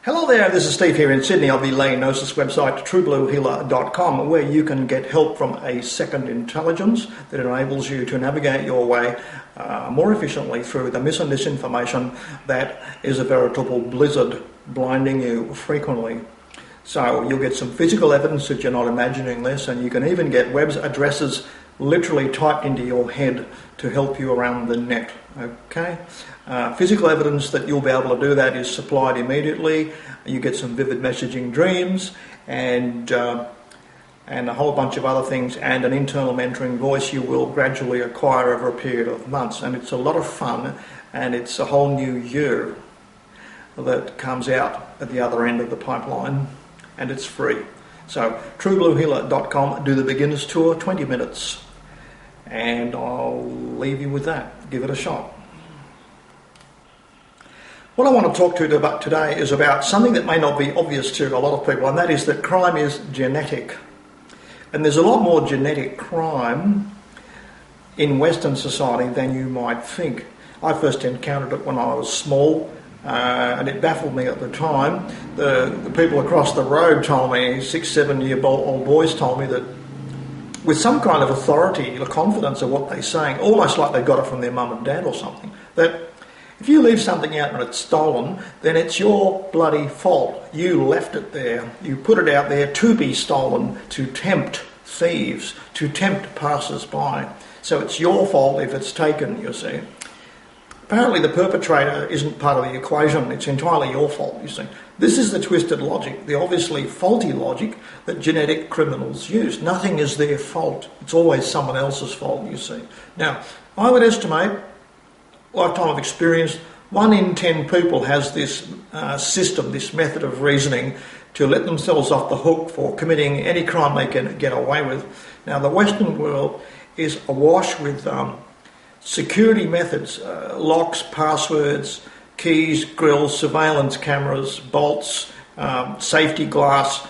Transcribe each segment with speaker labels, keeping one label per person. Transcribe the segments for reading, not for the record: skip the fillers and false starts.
Speaker 1: Hello there, this is Steve here in Sydney of the Gnosis website, truebluehealer.com, where you can get help from a second intelligence that enables you to navigate your way more efficiently through the mis and disinformation that is a veritable blizzard blinding you frequently. So you'll get some physical evidence that you're not imagining this, and you can even get web addresses literally typed into your head to help you around the net. Okay, physical evidence that you'll be able to do that is supplied immediately. You get some vivid messaging dreams and a whole bunch of other things, and an internal mentoring voice you will gradually acquire over a period of months. And it's a lot of fun, and it's a whole new year that comes out at the other end of the pipeline, and it's free. So truebluehealer.com, do the beginner's tour, 20 minutes. And I'll leave you with that. Give it a shot. What I want to talk to you about today is about something that may not be obvious to a lot of people, and that is that crime is genetic. And there's a lot more genetic crime in Western society than you might think. I first encountered it when I was small, and it baffled me at the time. The people across the road told me, 6-7-year-old boys told me that with some kind of authority, the confidence of what they're saying, almost like they got it from their mum and dad or something, that if you leave something out and it's stolen, then it's your bloody fault. You left it there. You put it out there to be stolen, to tempt thieves, to tempt passers-by. So it's your fault if it's taken, you see. Apparently the perpetrator isn't part of the equation. It's entirely your fault, you see. This is the twisted logic, the obviously faulty logic that genetic criminals use. Nothing is their fault. It's always someone else's fault, you see. Now, I would estimate, lifetime of experience, 1 in 10 people has this system, this method of reasoning to let themselves off the hook for committing any crime they can get away with. Now, the Western world is awash with security methods, locks, passwords, keys, grills, surveillance cameras, bolts, safety glass,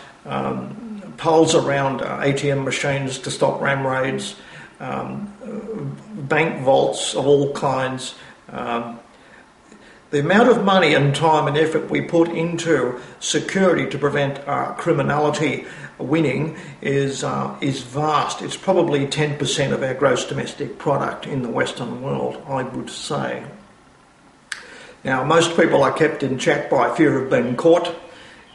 Speaker 1: poles around ATM machines to stop ram raids, bank vaults of all kinds. The amount of money and time and effort we put into security to prevent criminality winning is vast. It's probably 10% of our gross domestic product in the Western world, I would say. Now, most people are kept in check by fear of being caught,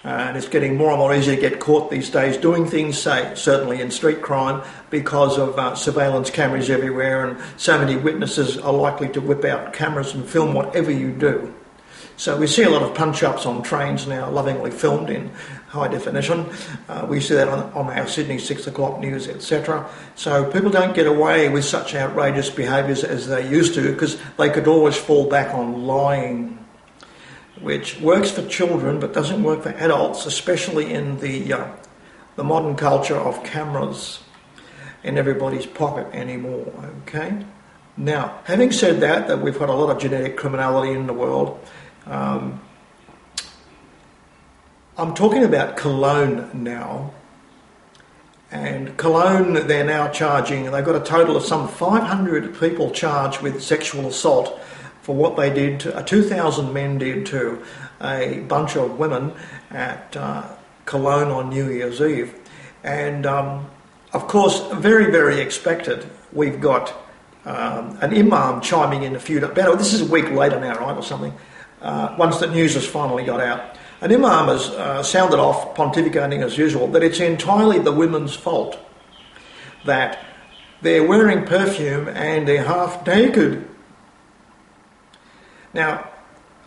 Speaker 1: and it's getting more and more easy to get caught these days doing things, say, certainly in street crime, because of surveillance cameras everywhere, and so many witnesses are likely to whip out cameras and film whatever you do. So we see a lot of punch-ups on trains now, lovingly filmed in high definition. We see that on our Sydney 6 o'clock news, etc. So people don't get away with such outrageous behaviours as they used to, because they could always fall back on lying, which works for children but doesn't work for adults, especially in the modern culture of cameras in everybody's pocket anymore, okay? Now, having said that we've got a lot of genetic criminality in the world, I'm talking about Cologne now. And Cologne, they're now charging, they've got a total of some 500 people charged with sexual assault for what they did, 2,000 men did to a bunch of women at Cologne on New Year's Eve. And of course, very, very expected, we've got an imam chiming in a few days, this is a week later now, right, or something, once the news has finally got out. An imam has sounded off, pontificating as usual, that it's entirely the women's fault, that they're wearing perfume and they're half naked. Now,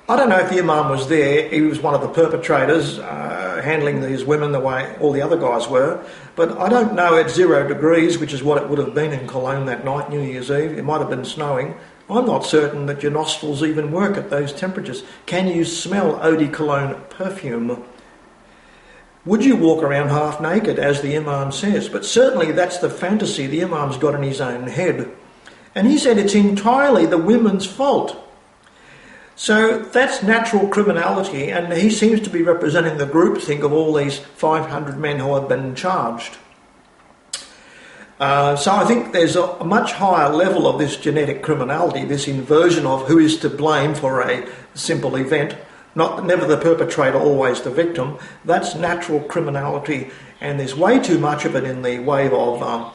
Speaker 1: I don't know if the imam was there. He was one of the perpetrators, handling these women the way all the other guys were. But I don't know at 0 degrees, which is what it would have been in Cologne that night, New Year's Eve. It might have been snowing. I'm not certain that your nostrils even work at those temperatures. Can you smell Eau-de-Cologne perfume? Would you walk around half naked, as the imam says? But certainly that's the fantasy the imam's got in his own head. And he said it's entirely the women's fault. So that's natural criminality, and he seems to be representing the groupthink of all these 500 men who have been charged. So I think there's a much higher level of this genetic criminality, this inversion of who is to blame for a simple event, never the perpetrator, always the victim. That's natural criminality, and there's way too much of it in the wave of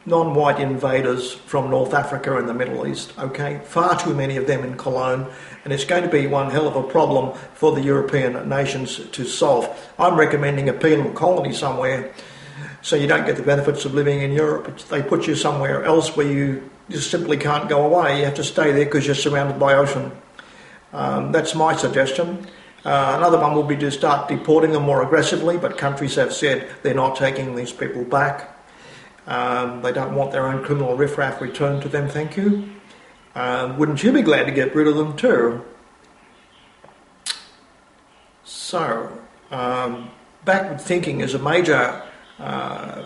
Speaker 1: non-white invaders from North Africa and the Middle East, okay? Far too many of them in Cologne, and it's going to be one hell of a problem for the European nations to solve. I'm recommending a penal colony somewhere so you don't get the benefits of living in Europe. They put you somewhere else where you just simply can't go away. You have to stay there because you're surrounded by ocean. That's my suggestion. Another one will be to start deporting them more aggressively, but countries have said they're not taking these people back. They don't want their own criminal riffraff returned to them, thank you. Wouldn't you be glad to get rid of them too? So, backward thinking is a major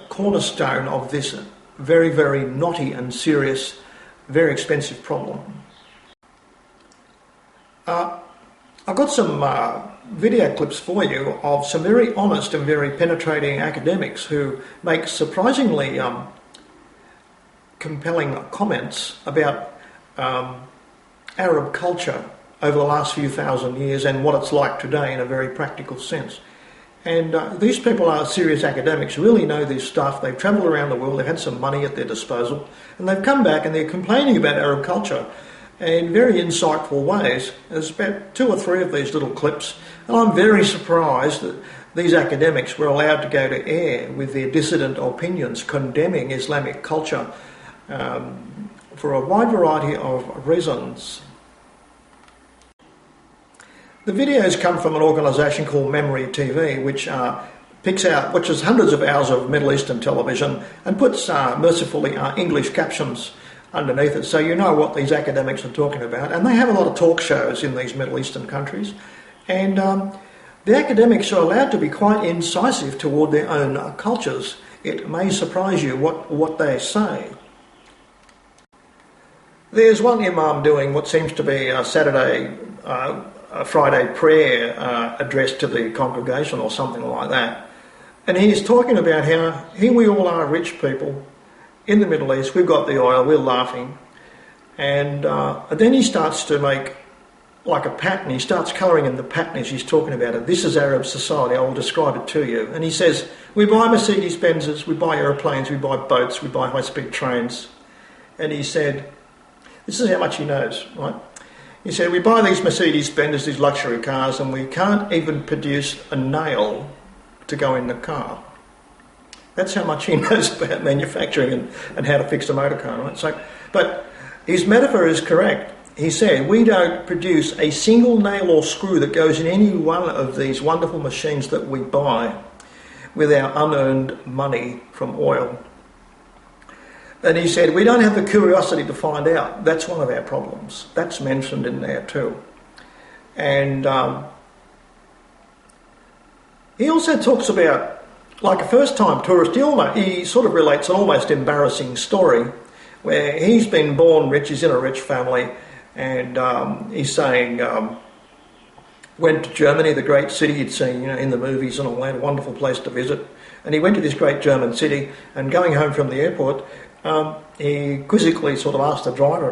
Speaker 1: cornerstone of this very, very knotty and serious, very expensive problem. I've got some video clips for you of some very honest and very penetrating academics who make surprisingly compelling comments about Arab culture over the last few thousand years and what it's like today in a very practical sense. And these people are serious academics, really know this stuff. They've travelled around the world, they've had some money at their disposal, and they've come back and they're complaining about Arab culture in very insightful ways. There's about 2 or 3 of these little clips, and I'm very surprised that these academics were allowed to go to air with their dissident opinions condemning Islamic culture for a wide variety of reasons. The videos come from an organisation called Memory TV, which which is hundreds of hours of Middle Eastern television and puts mercifully English captions underneath it, so you know what these academics are talking about. And they have a lot of talk shows in these Middle Eastern countries, and the academics are allowed to be quite incisive toward their own cultures. It may surprise you what they say. There's one imam doing what seems to be a Friday prayer address to the congregation or something like that, and he's talking about how here we all are rich people in the Middle East, we've got the oil, we're laughing, and then he starts to make like a pattern. He starts colouring in the pattern as he's talking about it. This is Arab society, I will describe it to you. And he says, we buy Mercedes-Benzes, we buy aeroplanes, we buy boats, we buy high-speed trains. And he said, this is how much he knows, right? He said, we buy these Mercedes-Benzes, these luxury cars, and we can't even produce a nail to go in the car. That's how much he knows about manufacturing and how to fix a motor car, right? So, but his metaphor is correct. He said, we don't produce a single nail or screw that goes in any one of these wonderful machines that we buy with our unearned money from oil. And he said, we don't have the curiosity to find out. That's one of our problems. That's mentioned in there too. And he also talks about, like a first-time tourist, he sort of relates an almost embarrassing story where he's been born rich, he's in a rich family, and he's saying, went to Germany, the great city he'd seen in the movies and all that, a wonderful place to visit. And he went to this great German city, and going home from the airport, he quizzically sort of asked the driver,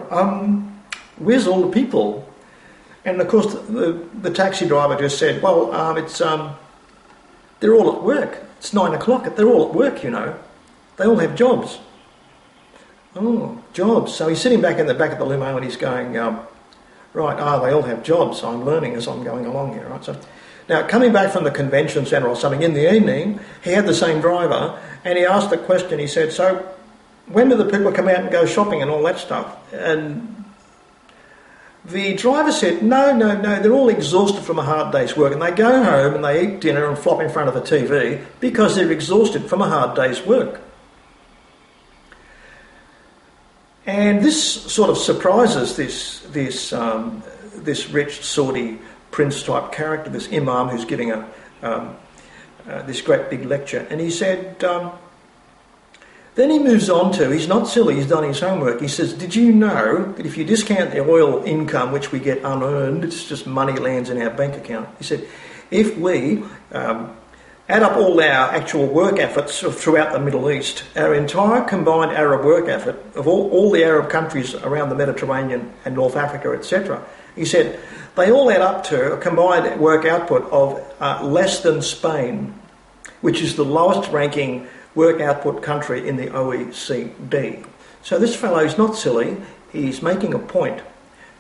Speaker 1: where's all the people? And of course the taxi driver just said, well, they're all at work. It's 9 o'clock. They're all at work, They all have jobs. Oh, jobs. So he's sitting back in the back of the limo and he's going, they all have jobs. I'm learning as I'm going along here, right? So now, coming back from the convention centre or something in the evening, he had the same driver and he asked the question, he said, so when do the people come out and go shopping and all that stuff? And the driver said, no, they're all exhausted from a hard day's work, and they go home and they eat dinner and flop in front of the TV because they're exhausted from a hard day's work. And this sort of surprises this rich Saudi prince-type character, this imam who's giving this great big lecture. And he said, then he moves on to, he's not silly, he's done his homework. He says, did you know that if you discount the oil income, which we get unearned, it's just money lands in our bank account. He said, if we add up all our actual work efforts throughout the Middle East, our entire combined Arab work effort of all the Arab countries around the Mediterranean and North Africa, etc., he said, they all add up to a combined work output of less than Spain, which is the lowest ranking work output country in the OECD. So this fellow is not silly, he's making a point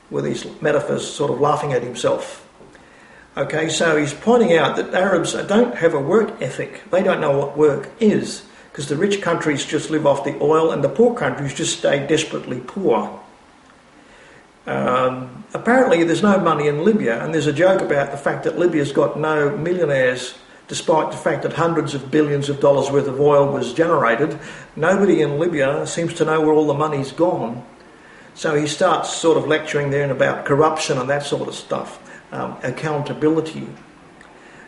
Speaker 1: with these metaphors, sort of laughing at himself. Okay, so he's pointing out that Arabs don't have a work ethic. They don't know what work is, because the rich countries just live off the oil and the poor countries just stay desperately poor. Apparently there's no money in Libya, and there's a joke about the fact that Libya's got no millionaires, despite the fact that hundreds of billions of dollars worth of oil was generated. Nobody in Libya seems to know where all the money's gone. So he starts sort of lecturing there about corruption and that sort of stuff, accountability,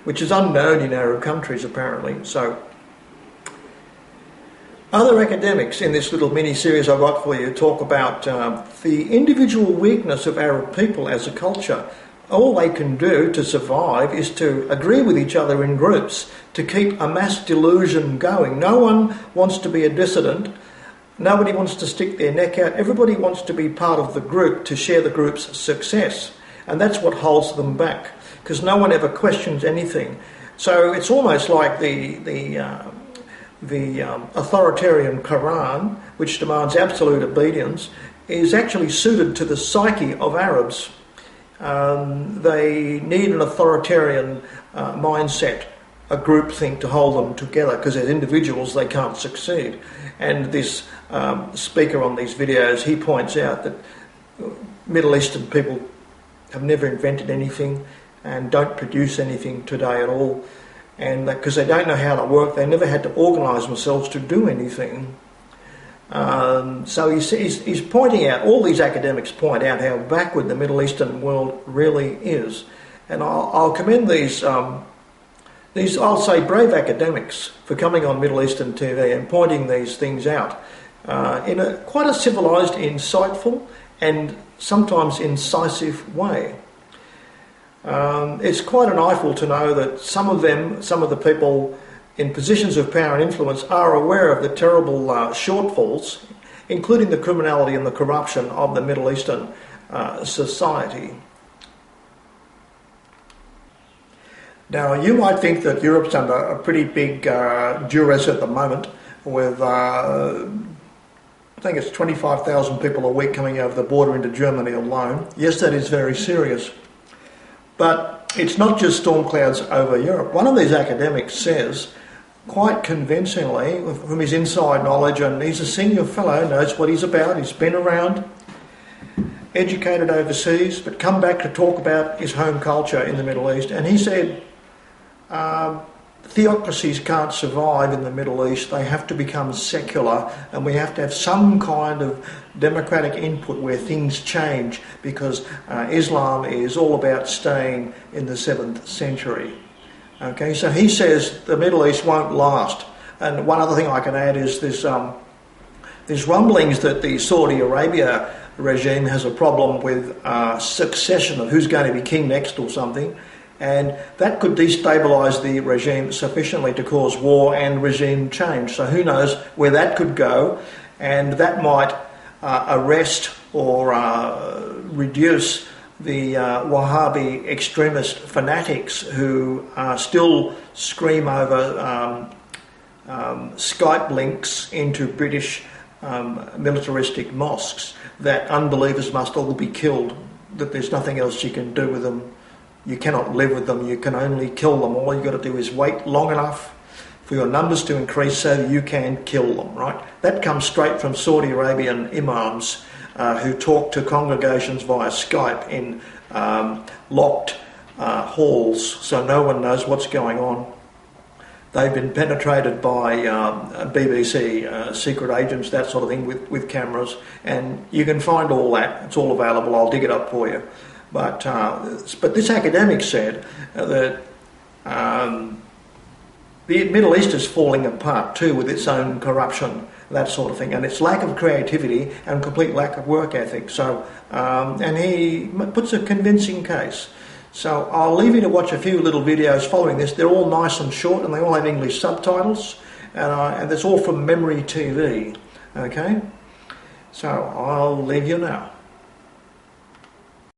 Speaker 1: which is unknown in Arab countries apparently. So other academics in this little mini-series I've got for you talk about the individual weakness of Arab people as a culture. All they can do to survive is to agree with each other in groups, to keep a mass delusion going. No one wants to be a dissident. Nobody wants to stick their neck out. Everybody wants to be part of the group to share the group's success. And that's what holds them back, because no one ever questions anything. So it's almost like the authoritarian Quran, which demands absolute obedience, is actually suited to the psyche of Arabs. They need an authoritarian mindset, a groupthink to hold them together, because as individuals they can't succeed. And this speaker on these videos, he points out that Middle Eastern people have never invented anything and don't produce anything today at all. And because they don't know how to work, they never had to organise themselves to do anything. So he's pointing out, all these academics point out how backward the Middle Eastern world really is. And I'll commend these I'll say brave academics for coming on Middle Eastern TV and pointing these things out in quite a civilised, insightful and sometimes incisive way. It's quite an eyeful to know that some of the people in positions of power and influence are aware of the terrible shortfalls, including the criminality and the corruption of the Middle Eastern society. Now, you might think that Europe's under a pretty big duress at the moment, with I think it's 25,000 people a week coming over the border into Germany alone. Yes, that is very serious. But it's not just storm clouds over Europe. One of these academics says, quite convincingly, from his inside knowledge, and he's a senior fellow, knows what he's about, he's been around, educated overseas, but come back to talk about his home culture in the Middle East. And he said, theocracies can't survive in the Middle East. They have to become secular, and we have to have some kind of democratic input where things change, because Islam is all about staying in the 7th century. Okay, so he says the Middle East won't last. And one other thing I can add is there's rumblings that the Saudi Arabia regime has a problem with succession of who's going to be king next or something. And that could destabilise the regime sufficiently to cause war and regime change. So who knows where that could go, and that might arrest or reduce the Wahhabi extremist fanatics who still scream over Skype links into British militaristic mosques that unbelievers must all be killed, that there's nothing else you can do with them. You cannot live with them, you can only kill them. All you've got to do is wait long enough for your numbers to increase so that you can kill them, right? That comes straight from Saudi Arabian imams who talk to congregations via Skype in locked halls, so no one knows what's going on. They've been penetrated by BBC secret agents, that sort of thing, with cameras, and you can find all that. It's all available. I'll dig it up for you. But this academic said that the Middle East is falling apart too, with its own corruption, that sort of thing, and its lack of creativity and complete lack of work ethic. So, and he puts a convincing case. So I'll leave you to watch a few little videos following this. They're all nice and short, and they all have English subtitles, and that's all from Memory TV. Okay, so I'll leave you now.